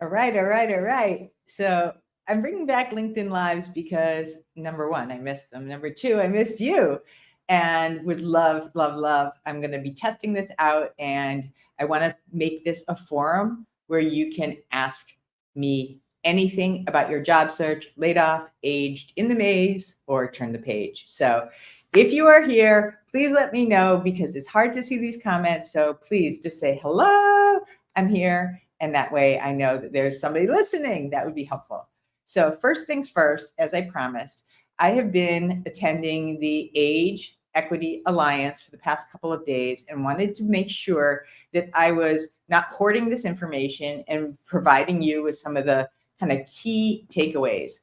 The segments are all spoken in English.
All right, all right, all right. So I'm bringing back LinkedIn Lives because number one, I missed them. Number two, I missed you, and would love, love, love. I'm going to be testing this out, and I want to make this a forum where you can ask me anything about your job search, laid off, aged, in the maze, or turn the page. So if you are here, please let me know because it's hard to see these comments. So please just say hello. I'm here, and that way I know that there's somebody listening. That would be helpful. So first things first, as I promised, I have been attending the Age Equity Alliance for the past couple of days and wanted to make sure that I was not hoarding this information and providing you with some of the kind of key takeaways.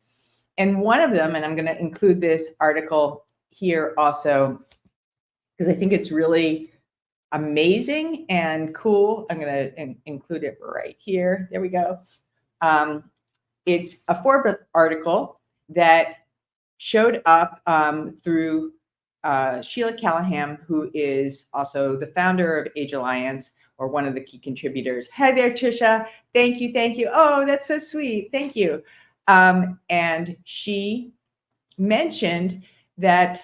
And one of them, and I'm going to include this article here also, because I think it's really amazing and cool. I'm going to include it right here. There we go. It's a Forbes article that showed up through Sheila Callahan, who is also the founder of Age Alliance, or one of the key contributors. Hi there, Trisha. Thank you, thank you. Oh, that's so sweet. Thank you. And she mentioned that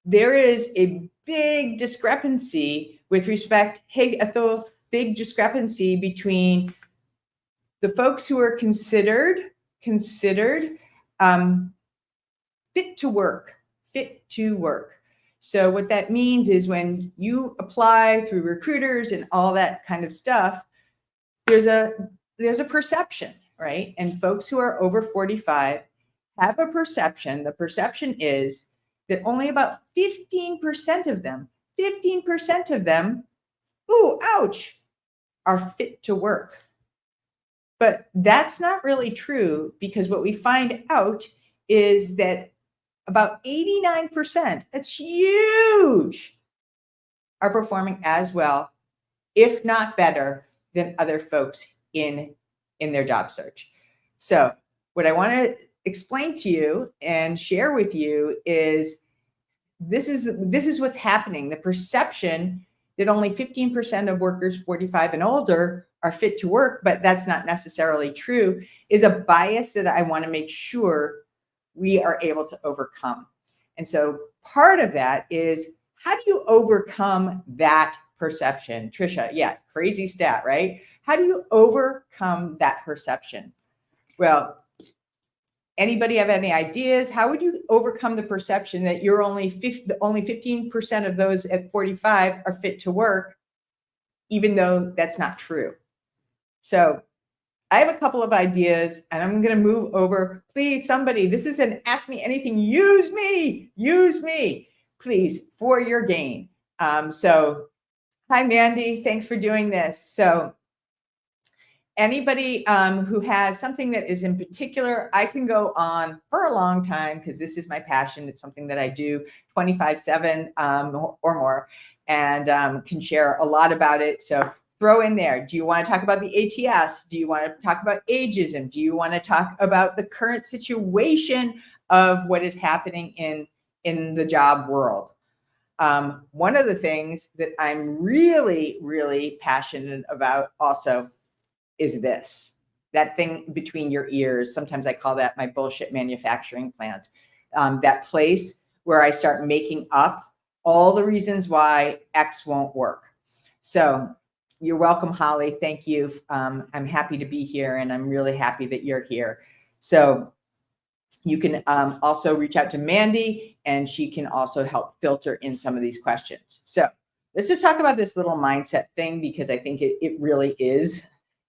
there is a big discrepancy with respect, hey, Ethel, big discrepancy between the folks who are considered fit to work, fit to work. So what that means is when you apply through recruiters and all that kind of stuff, there's a perception, right? And folks who are over 45 have a perception. The perception is that only about 15% of them, 15% of them, ooh, ouch, are fit to work. But that's not really true, because what we find out is that about 89%, that's huge, are performing as well, if not better, than other folks in their job search. So what I want to explain to you and share with you is this is what's happening. The perception that only 15% of workers 45 and older are fit to work, but that's not necessarily true, is a bias that I want to make sure we are able to overcome. And so part of that is, how do you overcome that perception? Trisha, yeah, crazy stat, right? How do you overcome that perception? Well, anybody have any ideas? How would you overcome the perception that you're only 15% of those at 45 are fit to work, even though that's not true? So I have a couple of ideas, and I'm going to move over. Please, somebody, this is an Ask Me Anything. Use me, please, for your gain. So hi, Mandy. Thanks for doing this. So anybody who has something that is in particular, I can go on for a long time because this is my passion. It's something that I do 25/7 or more, and can share a lot about it. So throw in there. Do you want to talk about the ATS? Do you want to talk about ageism? Do you want to talk about the current situation of what is happening in the job world? One of the things that I'm really, really passionate about also is this, that thing between your ears. Sometimes I call that my bullshit manufacturing plant. That place where I start making up all the reasons why X won't work. So you're welcome, Holly. Thank you. I'm happy to be here, and I'm really happy that you're here. So you can also reach out to Mandy, and she can also help filter in some of these questions. So let's just talk about this little mindset thing, because I think it really is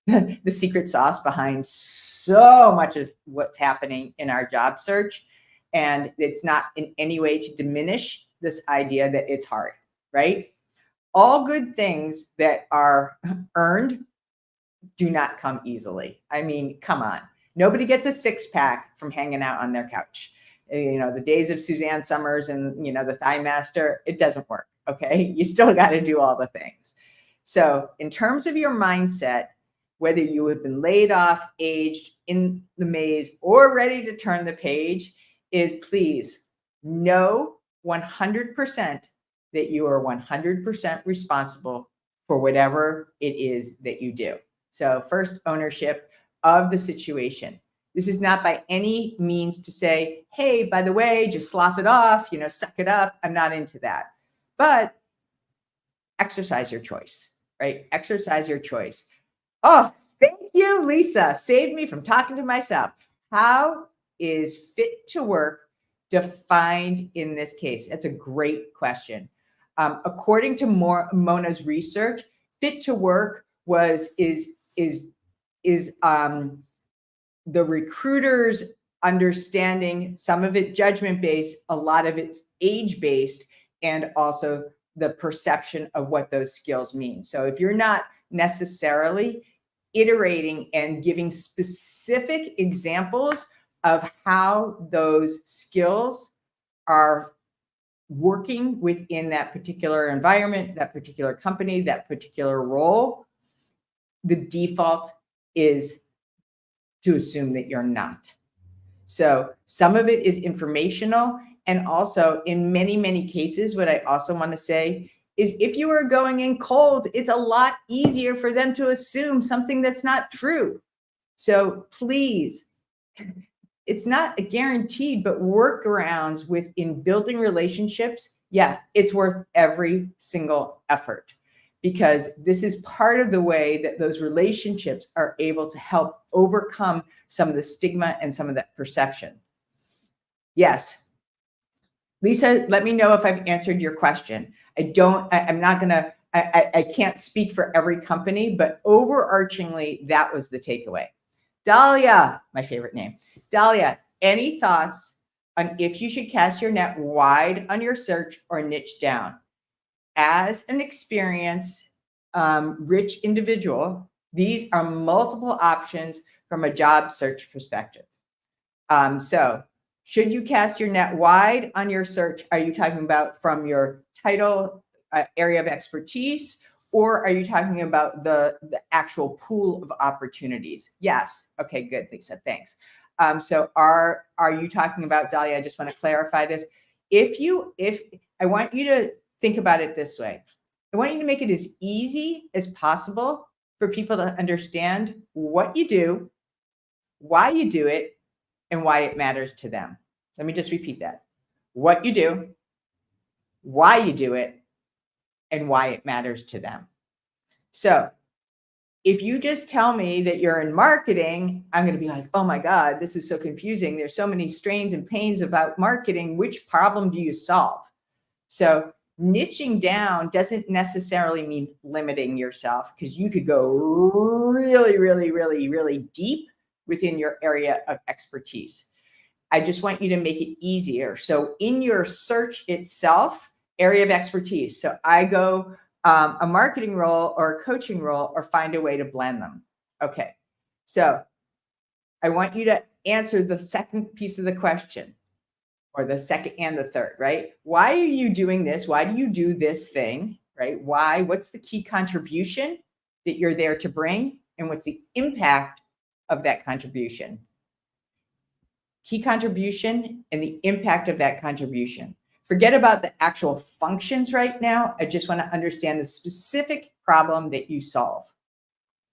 the secret sauce behind so much of what's happening in our job search. And it's not in any way to diminish this idea that it's hard, right? All good things that are earned do not come easily. I mean, come on. Nobody gets a six-pack from hanging out on their couch. You know, the days of Suzanne Summers and, the Thigh Master, it doesn't work, okay? You still got to do all the things. So in terms of your mindset, whether you have been laid off, aged, in the maze, or ready to turn the page, is please know 100% that you are 100% responsible for whatever it is that you do. So first ownership of the situation. This is not by any means to say, hey, by the way, just slough it off, suck it up. I'm not into that. But exercise your choice, right? Exercise your choice. Oh, thank you, Lisa. Saved me from talking to myself. How is fit to work defined in this case? That's a great question. According to Mona's research, fit to work is the recruiter's understanding, some of it judgment based, a lot of it's age based, and also the perception of what those skills mean. So if you're not necessarily iterating and giving specific examples of how those skills are working within that particular environment, that particular company, that particular role, the default is to assume that you're not. So some of it is informational. And also in many, many cases, what I also want to say is if you are going in cold, it's a lot easier for them to assume something that's not true. So please, it's not a guaranteed, but workarounds within building relationships, yeah, it's worth every single effort, because this is part of the way that those relationships are able to help overcome some of the stigma and some of that perception. Yes. Lisa, let me know if I've answered your question. I can't speak for every company, but overarchingly, that was the takeaway. Dahlia, my favorite name. Dahlia, any thoughts on if you should cast your net wide on your search or niche down? As an experienced, rich individual, these are multiple options from a job search perspective. So should you cast your net wide on your search? Are you talking about from your title, area of expertise, or are you talking about the actual pool of opportunities? Yes. Okay, good, Lisa, thanks. So are you talking about, Dahlia, I just want to clarify this. If I want you to think about it this way. I want you to make it as easy as possible for people to understand what you do, why you do it, and why it matters to them. Let me just repeat that. What you do, why you do it, and why it matters to them. So if you just tell me that you're in marketing, I'm going to be like, oh my God, this is so confusing. There's so many strains and pains about marketing. Which problem do you solve? So niching down doesn't necessarily mean limiting yourself, because you could go really, really, really, really deep within your area of expertise. I just want you to make it easier. So in your search itself, area of expertise. So I go a marketing role or a coaching role, or find a way to blend them. Okay. So I want you to answer the second piece of the question, or the second and the third, right? Why are you doing this? Why do you do this thing, right? Why? What's the key contribution that you're there to bring? And what's the impact of that contribution? Key contribution and the impact of that contribution. Forget about the actual functions right now. I just want to understand the specific problem that you solve.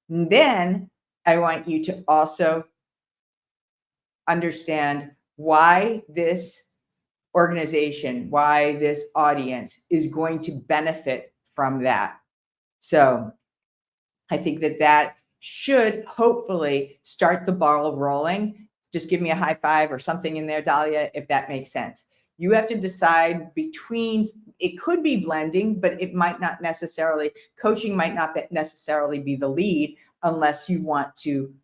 And then I want you to also understand why this organization, why this audience is going to benefit from that. So I think that should hopefully start the ball rolling. Just give me a high five or something in there, Dahlia, if that makes sense. You have to decide between, it could be blending, but it might not necessarily, coaching might not necessarily be the lead unless you want to,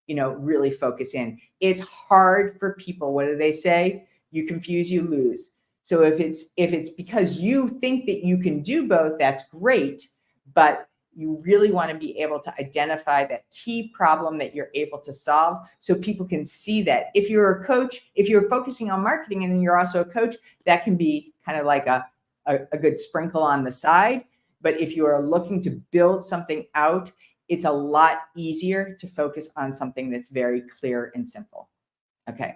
really focus in. It's hard for people. What do they say? You confuse, you lose. So if it's because you think that you can do both, that's great, but you really want to be able to identify that key problem that you're able to solve, so people can see that. If you're a coach, if you're focusing on marketing and then you're also a coach, that can be kind of like a good sprinkle on the side. But if you are looking to build something out, it's a lot easier to focus on something that's very clear and simple. Okay.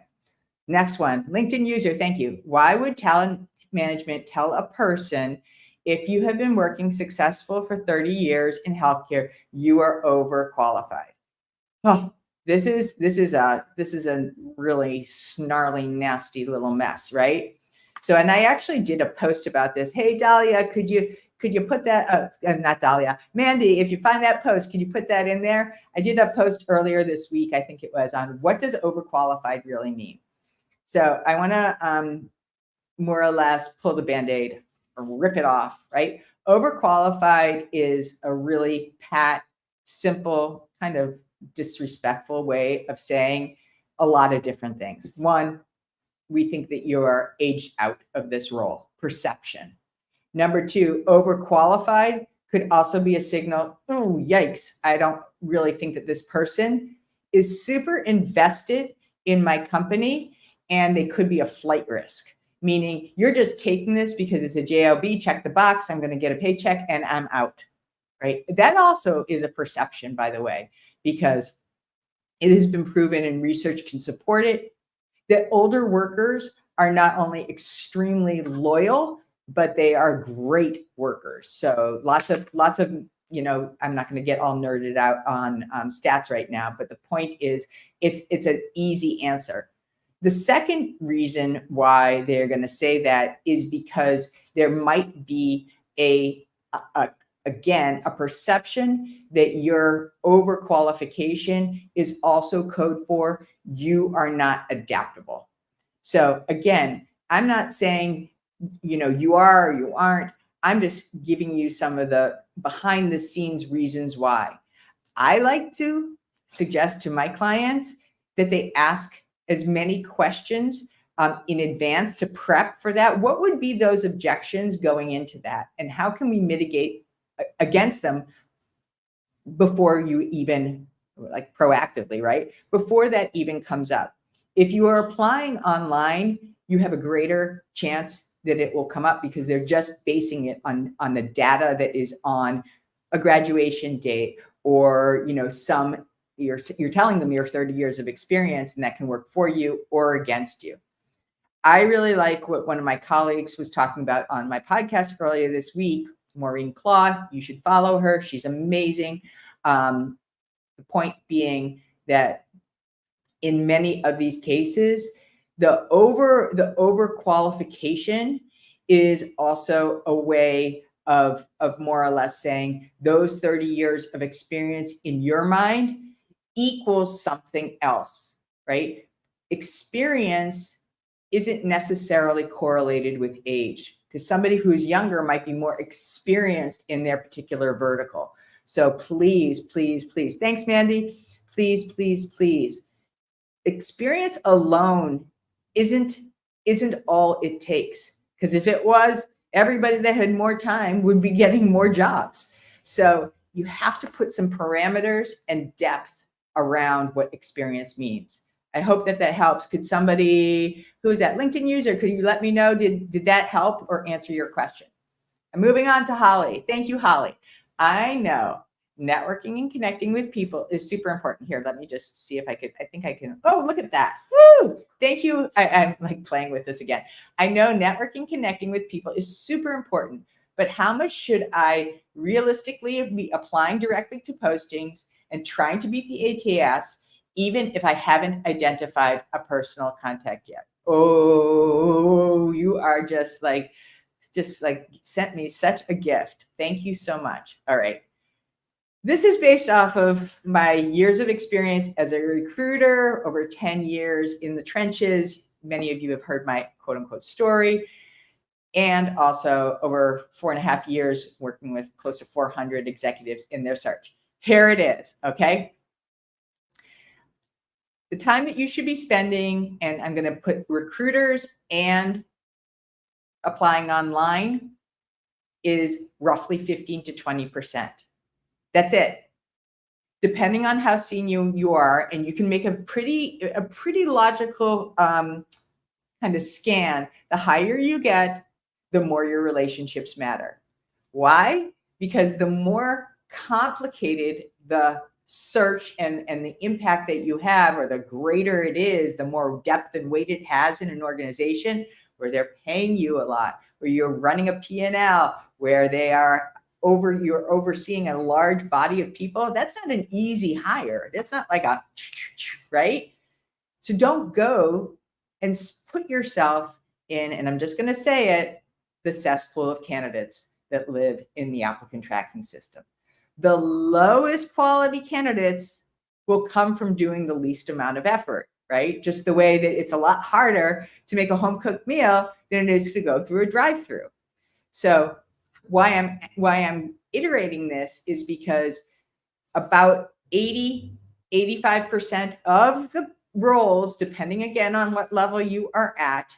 Next one, LinkedIn user, thank you. Why would talent management tell a person if you have been working successful for 30 years in healthcare, you are overqualified. Oh, this is a really snarly, nasty little mess, right? So, and I actually did a post about this. Hey, Dahlia, could you put that? Not Dahlia, Mandy. If you find that post, can you put that in there? I did a post earlier this week, I think it was, on what does overqualified really mean. So I want to more or less pull the Band-Aid or rip it off, right? Overqualified is a really pat, simple, kind of disrespectful way of saying a lot of different things. One, we think that you're aged out of this role, perception. Number two, overqualified could also be a signal, oh, yikes, I don't really think that this person is super invested in my company, and they could be a flight risk, meaning you're just taking this because it's a job, check the box, I'm going to get a paycheck and I'm out, right? That also is a perception, by the way, because it has been proven and research can support it that older workers are not only extremely loyal, but they are great workers. So lots of, I'm not going to get all nerded out on stats right now, but the point is it's an easy answer. The second reason why they're going to say that is because there might be again, a perception that your overqualification is also code for you are not adaptable. So again, I'm not saying, you are or you aren't. I'm just giving you some of the behind the scenes reasons why. I like to suggest to my clients that they ask as many questions in advance to prep for that. What would be those objections going into that? And how can we mitigate against them before you even, like, proactively, right? Before that even comes up. If you are applying online, you have a greater chance that it will come up because they're just basing it on the data that is on a graduation date or, you're telling them you're 30 years of experience, and that can work for you or against you. I really like what one of my colleagues was talking about on my podcast earlier this week, Maureen Claw. You should follow her. She's amazing. The point being that in many of these cases, the overqualification is also a way of more or less saying those 30 years of experience in your mind equals something else, right? Experience isn't necessarily correlated with age, because somebody who is younger might be more experienced in their particular vertical. So please, please, please, thanks, Mandy. Please, please, please. Experience alone isn't all it takes, because if it was, everybody that had more time would be getting more jobs. So you have to put some parameters and depth around what experience means. I hope that helps. Could somebody who is that LinkedIn user, could you let me know, did that help or answer your question? I'm moving on to Holly. Thank you, Holly. I know networking and connecting with people is super important. Here, let me just see if I think I can. Oh, look at that. Woo! Thank you. I'm like playing with this again. I know networking, connecting with people is super important, but how much should I realistically be applying directly to postings and trying to beat the ATS, even if I haven't identified a personal contact yet? Oh, you are just like sent me such a gift. Thank you so much. All right. This is based off of my years of experience as a recruiter, over 10 years in the trenches. Many of you have heard my quote unquote story. And also over 4.5 years working with close to 400 executives in their search. Here it is, okay? The time that you should be spending, and I'm going to put recruiters and applying online, is roughly 15 to 20%. That's it. Depending on how senior you are, and you can make a pretty logical kind of scan. The higher you get, the more your relationships matter. Why? Because the more complicated the search and the impact that you have, or the greater it is, the more depth and weight it has in an organization where they're paying you a lot, or you're running a P&L where you're overseeing a large body of people, that's not an easy hire. That's not like a, right? So don't go and put yourself in, and I'm just going to say it, the cesspool of candidates that live in the applicant tracking system. The lowest quality candidates will come from doing the least amount of effort, right? Just the way that it's a lot harder to make a home cooked meal than it is to go through a drive-through. So why I'm iterating this is because about 85% of the roles, depending again on what level you are at,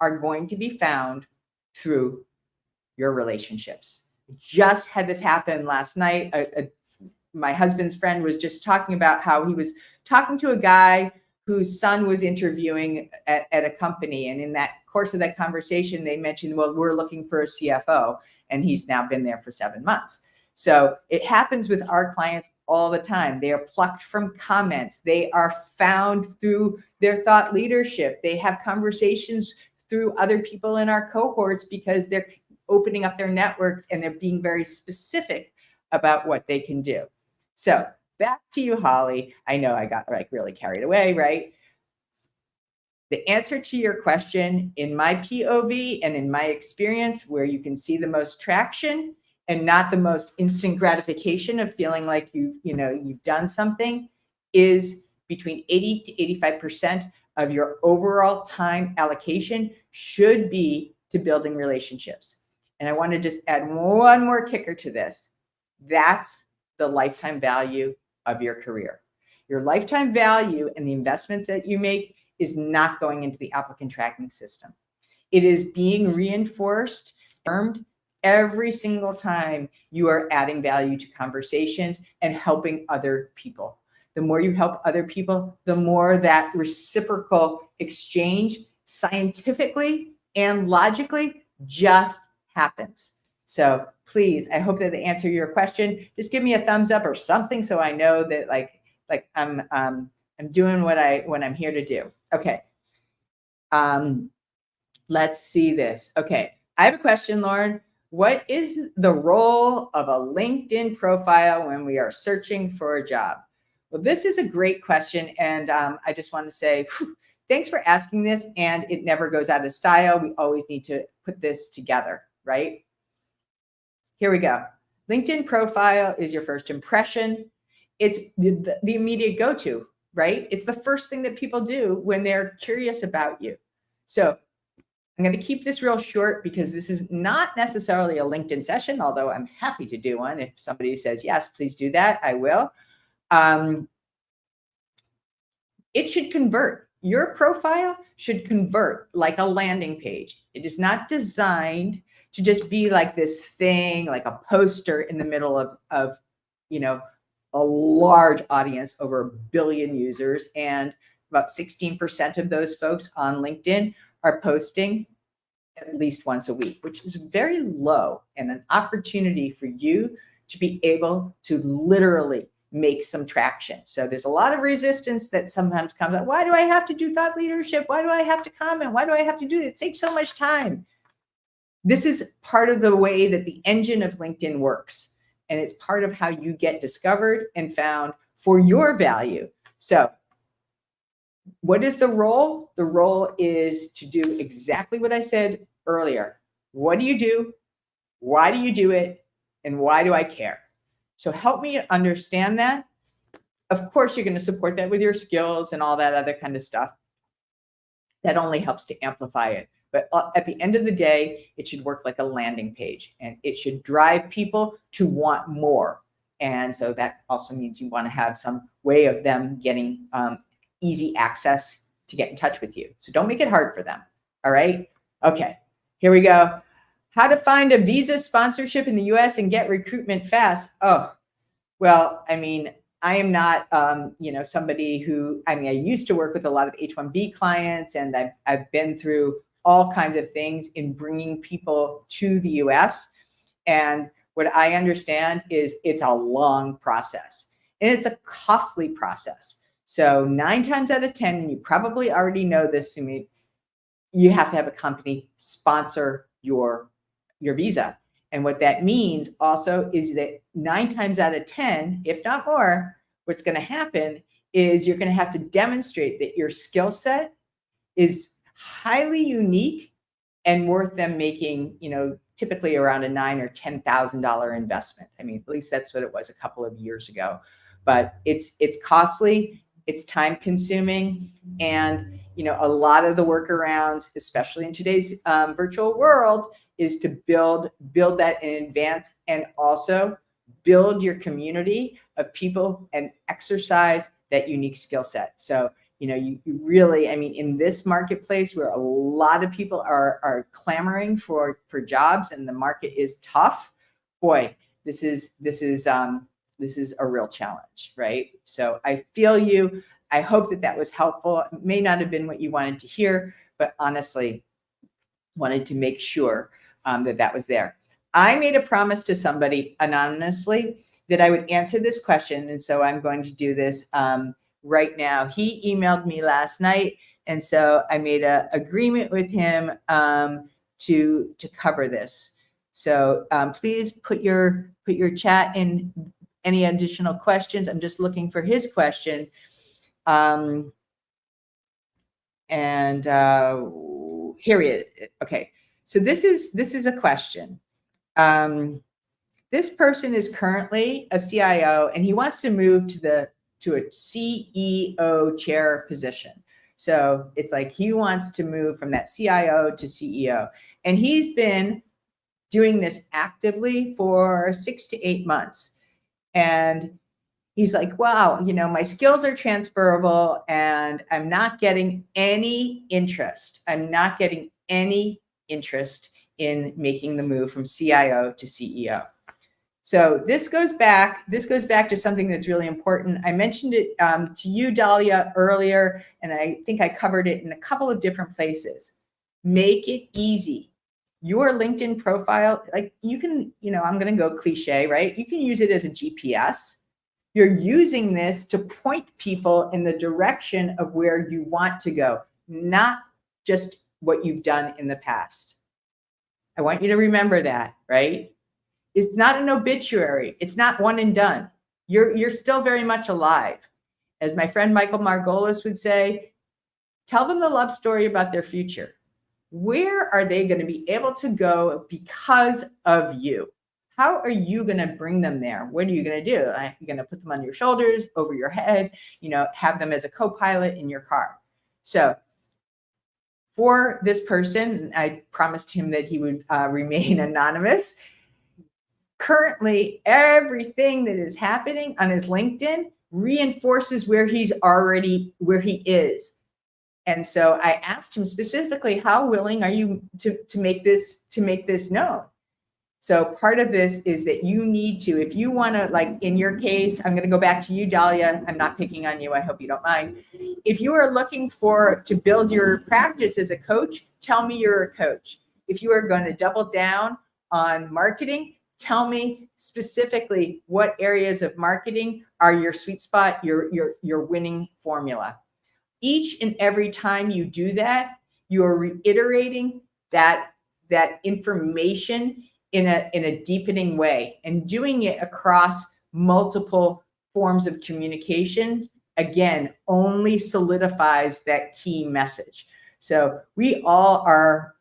are going to be found through your relationships. Just had this happen last night. My husband's friend was just talking about how he was talking to a guy whose son was interviewing at a company. And in that course of that conversation, they mentioned, well, we're looking for a CFO. And he's now been there for 7 months. So it happens with our clients all the time. They are plucked from comments. They are found through their thought leadership. They have conversations through other people in our cohorts because they're opening up their networks and they're being very specific about what they can do. So back to you, Holly. I know I got like really carried away, right? The answer to your question, in my POV and in my experience, where you can see the most traction and not the most instant gratification of feeling like you've done something, is between 80 to 85% of your overall time allocation should be to building relationships. And I want to just add one more kicker to this. That's the lifetime value of your career. Your lifetime value and the investments that you make is not going into the applicant tracking system. It is being reinforced, affirmed every single time you are adding value to conversations and helping other people. The more you help other people, the more that reciprocal exchange scientifically and logically just happens. So please, I hope that they answer your question. Just give me a thumbs up or something so I know that like I'm doing what I'm here to do. Okay. Let's see this. Okay. I have a question, Lauren. What is the role of a LinkedIn profile when we are searching for a job? Well, this is a great question. And I just want to say, thanks for asking this. And it never goes out of style. We always need to put this together, right? Here we go. LinkedIn profile is your first impression. It's the immediate go-to, right? It's the first thing that people do when they're curious about you. So I'm going to keep this real short because this is not necessarily a LinkedIn session, although I'm happy to do one. If somebody says, yes, please do that, I will. It should convert. Your profile should convert like a landing page. It is not designed to just be like this thing, like a poster in the middle of a large audience, over 1 billion users, and about 16% of those folks on LinkedIn are posting at least once a week, which is very low and an opportunity for you to be able to literally make some traction. So there's a lot of resistance that sometimes comes up. Why do I have to do thought leadership? Why do I have to comment? Why do I have to do it? It takes so much time. This is part of the way that the engine of LinkedIn works. And it's part of how you get discovered and found for your value. So what is the role? The role is to do exactly what I said earlier. What do you do? Why do you do it? And why do I care? So help me understand that. Of course, you're going to support that with your skills and all that other kind of stuff. That only helps to amplify it. But at the end of the day, it should work like a landing page, and it should drive people to want more. And so that also means you want to have some way of them getting easy access to get in touch with you. So don't make it hard for them. All right. Okay, here we go. How to find a visa sponsorship in the US and get recruitment fast. Oh, well, I mean, I am not, somebody who, I used to work with a lot of H-1B clients, and I've been through all kinds of things in bringing people to the US. And what I understand is it's a long process and it's a costly process. So 9 times out of 10, and you probably already know this, Sumit, you have to have a company sponsor your visa. And what that means also is that 9 times out of 10, if not more, what's going to happen is you're going to have to demonstrate that your skill set is highly unique and worth them making, typically around a $9,000 or $10,000 investment. I mean, at least that's what it was a couple of years ago. But it's costly, it's time consuming, and a lot of the workarounds, especially in today's virtual world, is to build that in advance, and also build your community of people and exercise that unique skill set. So you really, I mean, in this marketplace where a lot of people are clamoring for jobs and the market is tough, boy, this is a real challenge, right? So I feel you. I hope that was helpful. It may not have been what you wanted to hear, but honestly, wanted to make sure that was there. I made a promise to somebody anonymously that I would answer this question, and so I'm going to do this right now. He emailed me last night, and so I made an agreement with him to cover this. So please put your chat in any additional questions. I'm just looking for his question. And here he is. Okay, so this is a question. This person is currently a CIO, and he wants to move to a CEO chair position. So it's like he wants to move from that CIO to CEO. And he's been doing this actively for 6 to 8 months. And he's like, wow, my skills are transferable, and I'm not getting any interest. I'm not getting any interest in making the move from CIO to CEO. So this goes back to something that's really important. I mentioned it to you, Dahlia, earlier, and I think I covered it in a couple of different places. Make it easy. Your LinkedIn profile, like you can, I'm going to go cliche, right? You can use it as a GPS. You're using this to point people in the direction of where you want to go, not just what you've done in the past. I want you to remember that, right? It's not an obituary. It's not one and done. You're still very much alive. As my friend Michael Margolis would say, tell them the love story about their future. Where are they going to be able to go because of you? How are you going to bring them there? What are you going to do? You're going to put them on your shoulders, over your head, have them as a co-pilot in your car. So for this person, I promised him that he would remain anonymous. Currently, everything that is happening on his LinkedIn reinforces where he is. And so I asked him specifically, how willing are you to make this known? So part of this is that you need to, if you want to, like in your case, I'm going to go back to you, Dahlia. I'm not picking on you. I hope you don't mind. If you are looking to build your practice as a coach, tell me you're a coach. If you are going to double down on marketing, tell me specifically what areas of marketing are your sweet spot, your winning formula. Each and every time you do that, you are reiterating that information in a deepening way, and doing it across multiple forms of communications, again, only solidifies that key message. So we are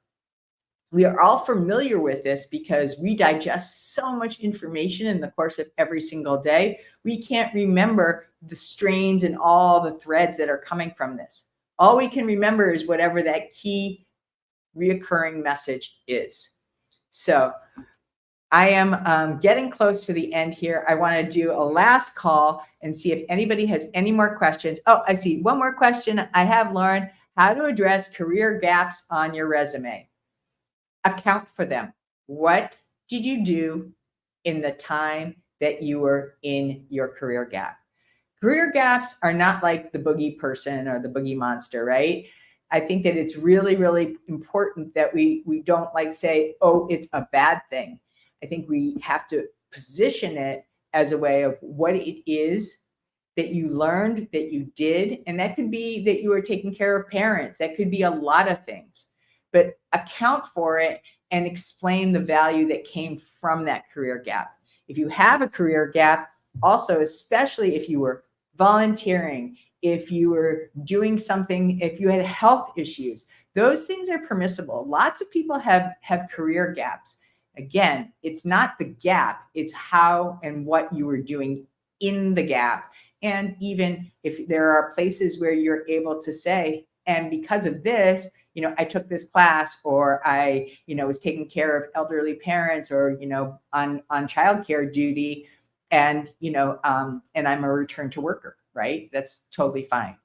all familiar with this because we digest so much information in the course of every single day. We can't remember the strains and all the threads that are coming from this. All we can remember is whatever that key reoccurring message is. So I am getting close to the end here. I want to do a last call and see if anybody has any more questions. Oh, I see one more question I have, Lauren. How to address career gaps on your resume? Account for them. What did you do in the time that you were in your career gap? Career gaps are not like the boogie person or the boogie monster, right? I think that it's really, really important that we don't say, oh, it's a bad thing. I think we have to position it as a way of what it is that you learned, that you did. And that could be that you were taking care of parents. That could be a lot of things. But account for it and explain the value that came from that career gap. If you have a career gap, also, especially if you were volunteering, if you were doing something, if you had health issues, those things are permissible. Lots of people have career gaps. Again, it's not the gap, it's how and what you were doing in the gap. And even if there are places where you're able to say, and because of this, I took this class, or I, was taking care of elderly parents, or, on childcare duty, and, and I'm a return to worker, right? That's totally fine.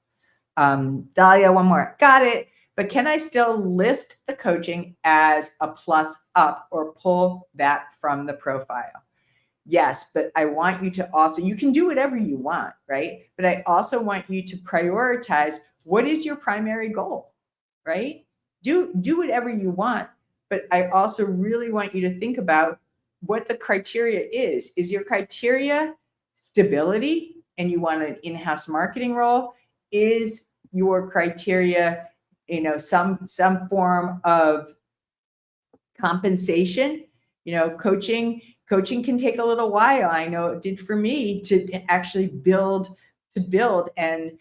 Dahlia, one more. Got it. But can I still list the coaching as a plus up or pull that from the profile? Yes, but I want you to also, you can do whatever you want, right? But I also want you to prioritize, what is your primary goal, right? Do whatever you want, but I also really want you to think about what the criteria is. Is your criteria stability and you want an in-house marketing role? Is your criteria, some form of compensation? Coaching can take a little while. I know it did for me to actually build, and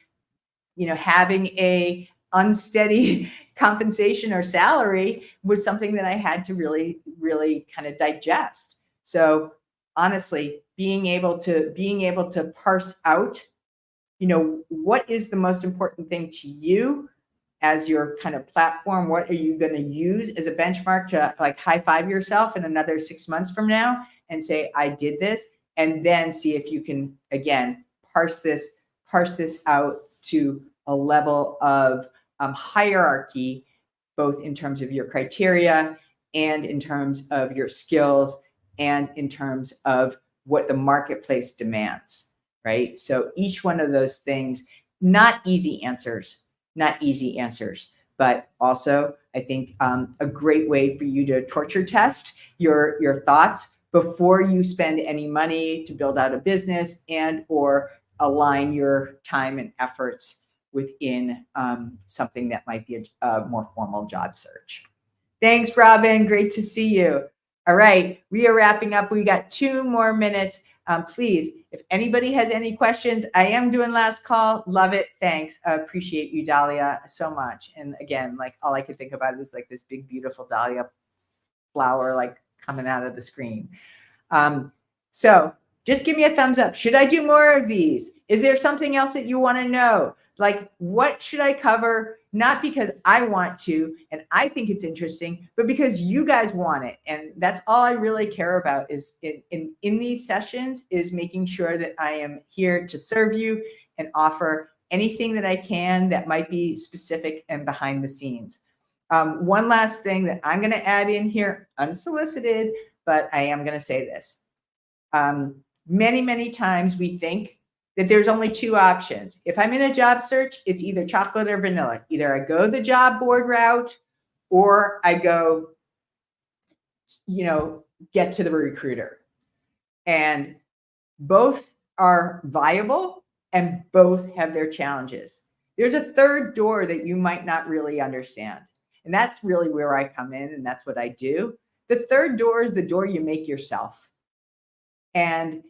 having a unsteady compensation or salary was something that I had to really kind of digest. So honestly, being able to parse out, what is the most important thing to you as your kind of platform? What are you going to use as a benchmark to like high five yourself in another 6 months from now and say, I did this? And then see if you can, again, parse this out to a level of hierarchy, both in terms of your criteria and in terms of your skills and in terms of what the marketplace demands, right? So each one of those things, not easy answers, but also I think a great way for you to torture test your thoughts before you spend any money to build out a business and or align your time and efforts within something that might be a more formal job search. Thanks, Robin. Great to see you. All right, we are wrapping up. We got 2 more minutes. Please, if anybody has any questions, I am doing last call. Love it. Thanks. Appreciate you, Dahlia, so much. And again, like all I could think about is like this big, beautiful Dahlia flower, like coming out of the screen. So just give me a thumbs up. Should I do more of these? Is there something else that you want to know? Like, what should I cover? Not because I want to and I think it's interesting, but because you guys want it. And that's all I really care about is in these sessions, is making sure that I am here to serve you and offer anything that I can that might be specific and behind the scenes. One last thing that I'm going to add in here, unsolicited, but I am going to say this. Many, many times we think that there's only 2 options. If I'm in a job search, it's either chocolate or vanilla. Either I go the job board route or I go, get to the recruiter. And both are viable and both have their challenges. There's a third door that you might not really understand. And that's really where I come in, and that's what I do. The third door is the door you make yourself. And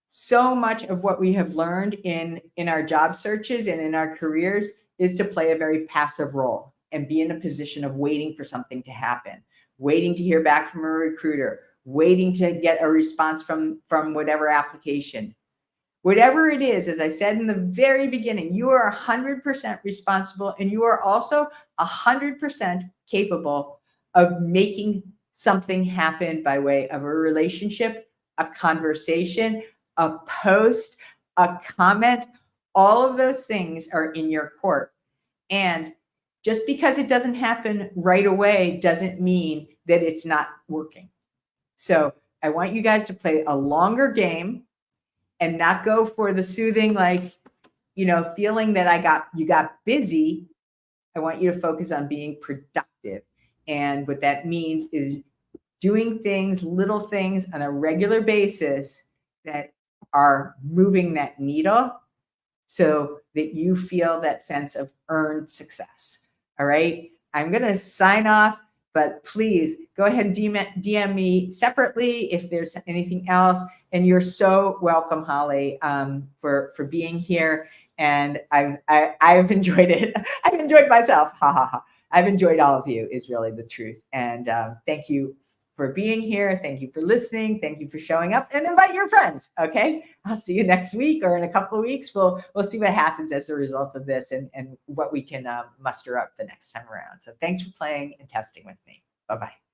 so much of what we have learned in our job searches and in our careers is to play a very passive role and be in a position of waiting for something to happen, waiting to hear back from a recruiter, waiting to get a response from whatever application. Whatever it is, as I said in the very beginning, you are 100% responsible, and you are also 100% capable of making something happen by way of a relationship, a conversation, a post, a comment. All of those things are in your court. And just because it doesn't happen right away doesn't mean that it's not working. So I want you guys to play a longer game and not go for the soothing, feeling that you got busy. I want you to focus on being productive. And what that means is doing things, little things on a regular basis that are moving that needle so that you feel that sense of earned success. All right. I'm going to sign off. But please go ahead and DM me separately if there's anything else. And you're so welcome, Holly, for being here. And I've enjoyed it. I've enjoyed myself. Ha ha ha. I've enjoyed all of you is really the truth. And thank you for being here. Thank you for listening. Thank you for showing up, and invite your friends. Okay. I'll see you next week or in a couple of weeks. We'll see what happens as a result of this and what we can muster up the next time around. So thanks for playing and testing with me. Bye-bye.